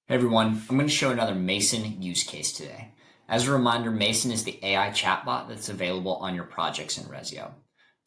Hey everyone, I'm going to show another Mason use case today. As a reminder, Mason is the AI chatbot that's available on your projects in Ressio.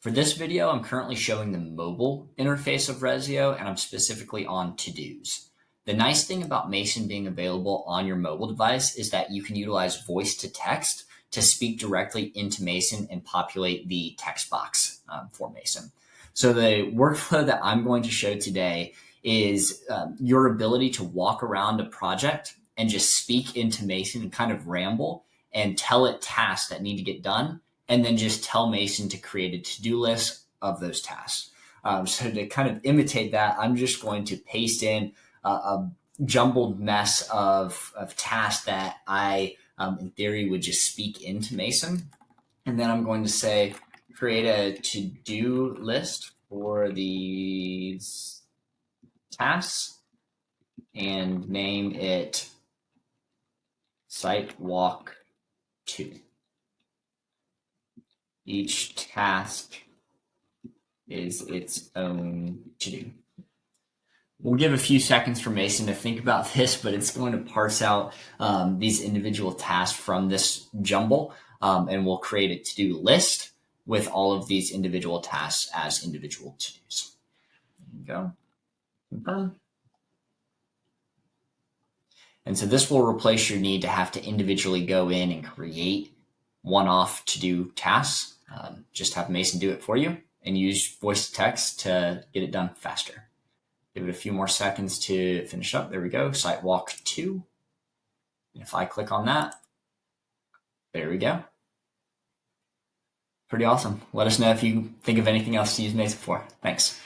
For this video, I'm currently showing the mobile interface of Ressio, and I'm specifically on to-dos. The nice thing about Mason being available on your mobile device is that you can utilize voice to text to speak directly into Mason and populate the text box for Mason. So the workflow that I'm going to show today is your ability to walk around a project and just speak into Mason and kind of ramble and tell it tasks that need to get done, and then just tell Mason to create a to-do list of those tasks. So to kind of imitate that, I'm just going to paste in a jumbled mess of tasks that I, in theory, would just speak into Mason. And then I'm going to say, create a to-do list for these tasks and name it Site Walk 2. Each task is its own to-do. We'll give a few seconds for Mason to think about this, but it's going to parse out these individual tasks from this jumble, and we'll create a to-do list with all of these individual tasks as individual to-dos. There you go. Confirm. And so this will replace your need to have to individually go in and create one-off to-do tasks. Just have Mason do it for you and use voice to text to get it done faster. Give it a few more seconds to finish up. There we go, Site Walk 2. And if I click on that, there we go. Pretty awesome. Let us know if you think of anything else to use Mason for. Thanks.